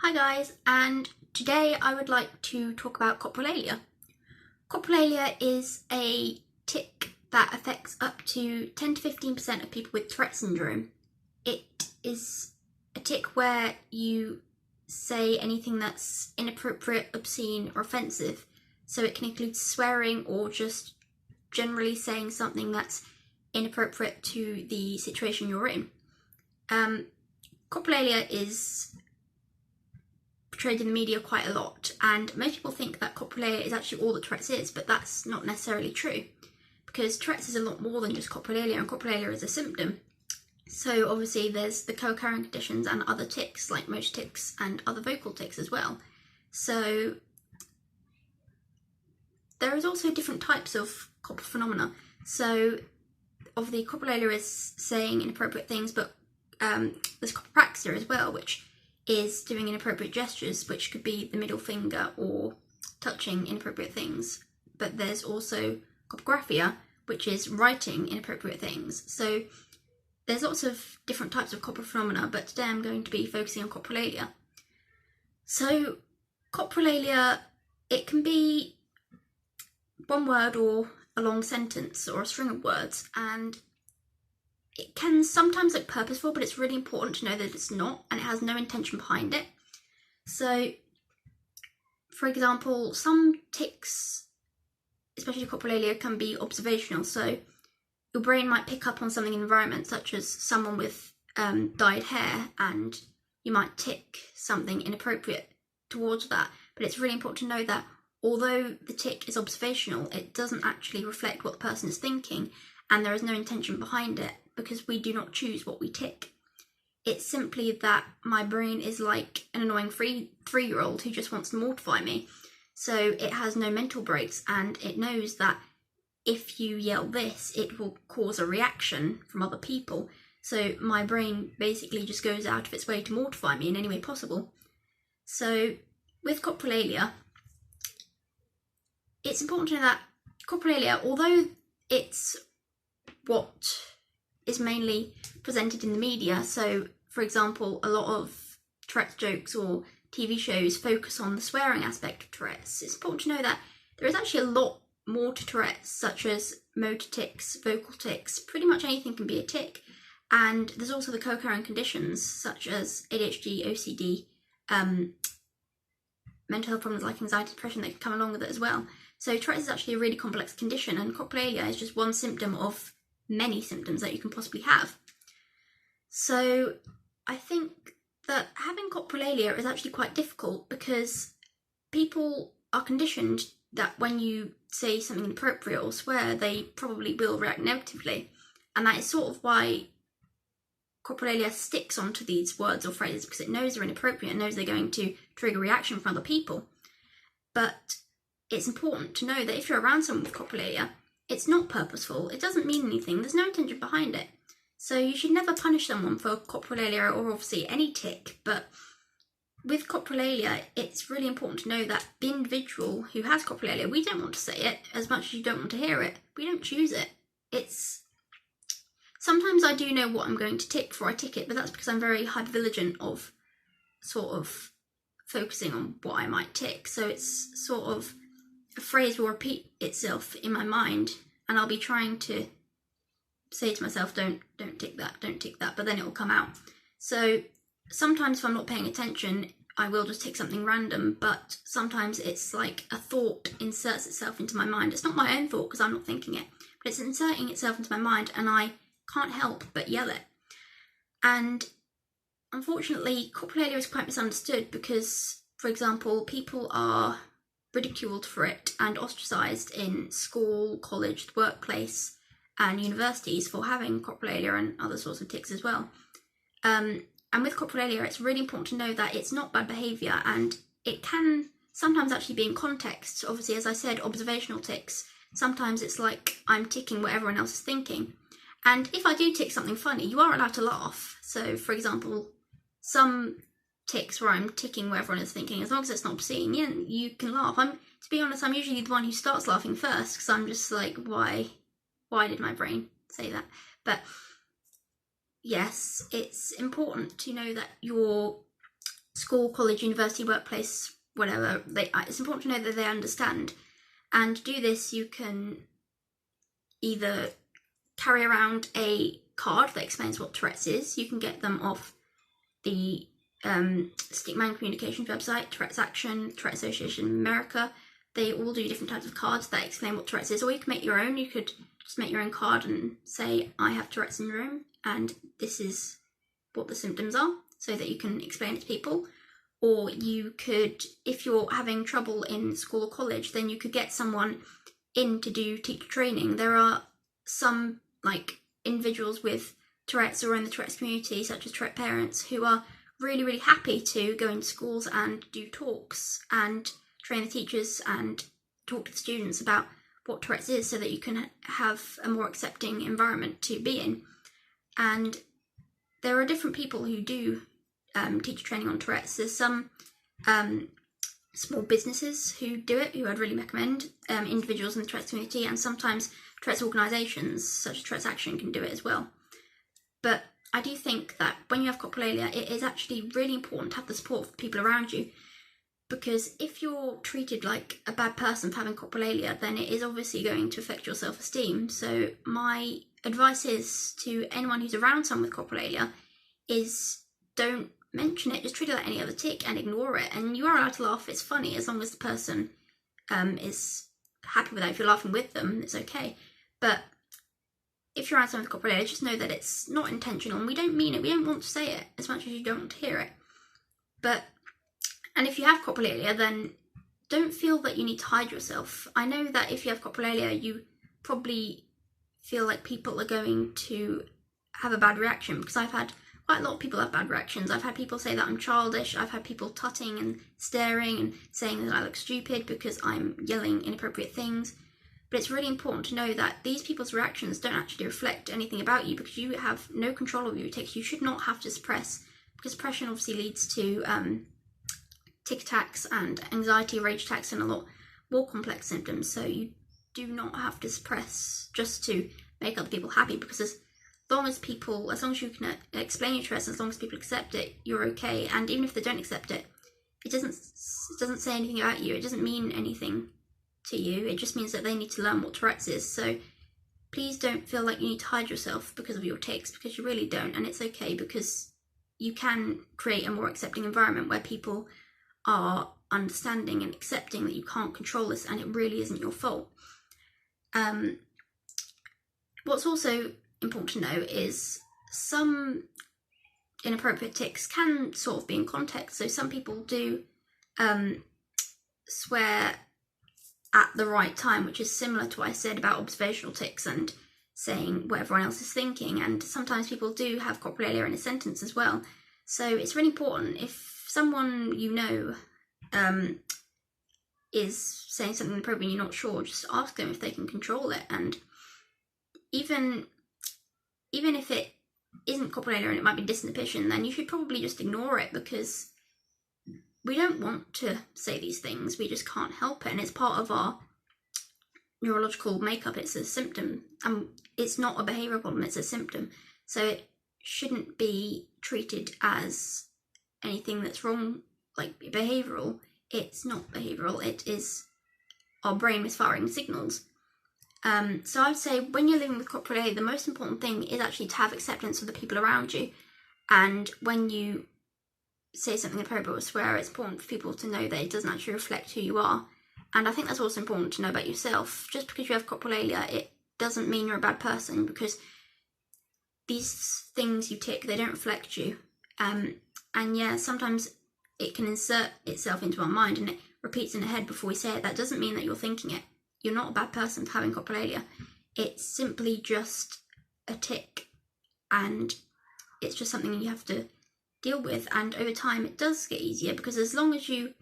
Hi guys, and today I would like to talk about coprolalia. Coprolalia is a tic that affects up to 10 to 15% of people with Tourette syndrome. It is a tic where you say anything that's inappropriate, obscene or offensive, so it can include swearing or just generally saying something that's inappropriate to the situation you're in. Coprolalia is portrayed in the media quite a lot, and most people think that coprolalia is actually all that Tourette's is, but that's not necessarily true, because Tourette's is a lot more than just coprolalia, and coprolalia is a symptom. So obviously there's the co-occurring conditions and other tics, like motor tics and other vocal tics as well. So there is also different types of copro phenomena. So obviously coprolalia is saying inappropriate things, but there's copropraxia as well, which is doing inappropriate gestures, which could be the middle finger or touching inappropriate things. But there's also coprographia, which is writing inappropriate things. So there's lots of different types of copro phenomena, but today I'm going to be focusing on coprolalia. So coprolalia, it can be one word or a long sentence or a string of words, and it can sometimes look purposeful, but it's really important to know that it's not, and it has no intention behind it. So, for example, some tics, especially coprolalia, can be observational. So your brain might pick up on something in the environment, such as someone with dyed hair, and you might tic something inappropriate towards that. But it's really important to know that although the tic is observational, it doesn't actually reflect what the person is thinking, and there is no intention behind it, because we do not choose what we tic. It's simply that my brain is like an annoying three-year-old who just wants to mortify me. So it has no mental breaks, and it knows that if you yell this, it will cause a reaction from other people. So my brain basically just goes out of its way to mortify me in any way possible. So with coprolalia, it's important to know that coprolalia, although it's what is mainly presented in the media, so for example a lot of Tourette's jokes or TV shows focus on the swearing aspect of Tourette's, it's important to know that there is actually a lot more to Tourette's, such as motor tics, vocal tics, pretty much anything can be a tic. And there's also the co-occurring conditions such as ADHD, OCD, mental health problems like anxiety, depression that can come along with it as well. So Tourette's is actually a really complex condition, and coprolalia is just one symptom of many symptoms that you can possibly have. So I think that having coprolalia is actually quite difficult, because people are conditioned that when you say something inappropriate or swear, they probably will react negatively, and that is sort of why coprolalia sticks onto these words or phrases, because it knows they're inappropriate and knows they're going to trigger reaction from other people. But it's important to know that if you're around someone with coprolalia, it's not purposeful, it doesn't mean anything, there's no intention behind it. So you should never punish someone for coprolalia, or obviously any tic, but with coprolalia, it's really important to know that the individual who has coprolalia, we don't want to say it as much as you don't want to hear it. We don't choose it. Sometimes I do know what I'm going to tic before I tic it, but that's because I'm very hypervigilant of sort of focusing on what I might tic. So it's sort of a phrase will repeat itself in my mind, and I'll be trying to say to myself, don't tic that, but then it will come out. So sometimes if I'm not paying attention, I will just tic something random, but sometimes it's like a thought inserts itself into my mind. It's not my own thought because I'm not thinking it, but it's inserting itself into my mind, and I can't help but yell it. And unfortunately, coprolalia is quite misunderstood because, for example, people are ridiculed for it and ostracised in school, college, the workplace and universities for having coprolalia and other sorts of tics as well. And with coprolalia, it's really important to know that it's not bad behaviour, and it can sometimes actually be in context. Obviously, as I said, observational tics, sometimes it's like I'm ticking what everyone else is thinking. And if I do tic something funny, you are allowed to laugh. So, for example, some tics where I'm ticking what everyone is thinking, as long as it's not obscene, yeah, you can laugh. To be honest, I'm usually the one who starts laughing first, because I'm just like, why did my brain say that? But yes, it's important to know that you're school, college, university, workplace, whatever, it's important to know that they understand. And to do this, you can either carry around a card that explains what Tourette's is. You can get them off the Stickman Communications website, Tourette's Action, Tourette Association of America. They all do different types of cards that explain what Tourette's is, or you can make your own. You could just make your own card and say, I have Tourette syndrome, and this is what the symptoms are, so that you can explain it to people. Or you could, if you're having trouble in school or college, then you could get someone in to do teacher training. There are some individuals with Tourette's or in the Tourette's community, such as Tourette parents, who are really, really happy to go into schools and do talks and train the teachers and talk to the students about what Tourette's is, so that you can have a more accepting environment to be in. And there are different people who do teacher training on Tourette's. There's some small businesses who do it, who I'd really recommend, individuals in the Tourette's community, and sometimes Tourette's organisations such as Tourette's Action can do it as well. But I do think that when you have coprolalia, it is actually really important to have the support of the people around you, because if you're treated like a bad person for having coprolalia, then it is obviously going to affect your self-esteem. So my advice is to anyone who's around someone with coprolalia is don't mention it, just treat it like any other tic and ignore it. And you are allowed to laugh, it's funny, as long as the person is happy with that. If you're laughing with them, it's okay. But if you're around someone with coprolalia, just know that it's not intentional, and we don't mean it. We don't want to say it as much as you don't want to hear it. And if you have coprolalia, then don't feel that you need to hide yourself. I know that if you have coprolalia, you probably feel like people are going to have a bad reaction, because I've had quite a lot of people have bad reactions. I've had people say that I'm childish. I've had people tutting and staring and saying that I look stupid because I'm yelling inappropriate things. But it's really important to know that these people's reactions don't actually reflect anything about you, because you have no control over your tics. You should not have to suppress, because suppression obviously leads to tic attacks and anxiety, rage attacks, and a lot more complex symptoms. So you do not have to suppress just to make other people happy, because as long as you can explain your Tourette's, as long as people accept it, you're okay. And even if they don't accept it, it doesn't say anything about you. It doesn't mean anything to you. It just means that they need to learn what Tourette's is. So please don't feel like you need to hide yourself because of your tics, because you really don't. And it's okay, because you can create a more accepting environment where people are understanding and accepting that you can't control this and it really isn't your fault. What's also important to know is some inappropriate tics can sort of be in context. So some people do swear at the right time, which is similar to what I said about observational tics and saying what everyone else is thinking. And sometimes people do have coprolalia in a sentence as well. So it's really important, if someone you know is saying something inappropriate and you're not sure, just ask them if they can control it. And even if it isn't coprolalia and it might be disinhibition, then you should probably just ignore it, because we don't want to say these things, we just can't help it, and it's part of our neurological makeup. It's a symptom, and it's not a behavioural problem, it's a symptom. So it shouldn't be treated as anything that's wrong, like behavioural. It's not behavioural, it is our brain misfiring signals. So I'd say when you're living with coprolalia, the most important thing is actually to have acceptance of the people around you. And when you say something inappropriate or swear, it's important for people to know that it doesn't actually reflect who you are. And I think that's also important to know about yourself. Just because you have coprolalia, it doesn't mean you're a bad person, because these things you tic, they don't reflect you. And yeah, sometimes it can insert itself into our mind and it repeats in the head before we say it. That doesn't mean that you're thinking it. You're not a bad person for having coprolalia. It's simply just a tic, and it's just something you have to deal with. And over time it does get easier, because as long as you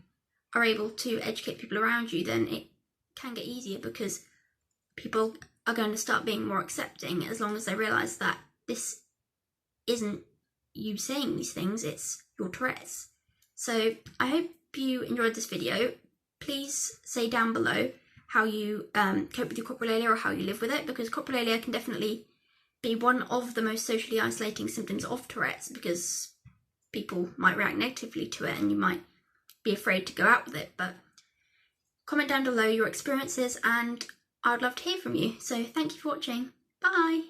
are able to educate people around you, then it can get easier, because people are going to start being more accepting as long as they realise that this isn't you saying these things, it's your Tourette's. So I hope you enjoyed this video. Please say down below how you cope with your coprolalia or how you live with it, because coprolalia can definitely be one of the most socially isolating symptoms of Tourette's, because people might react negatively to it and you might be afraid to go out with it. But comment down below your experiences and I'd love to hear from you. So thank you for watching. Bye!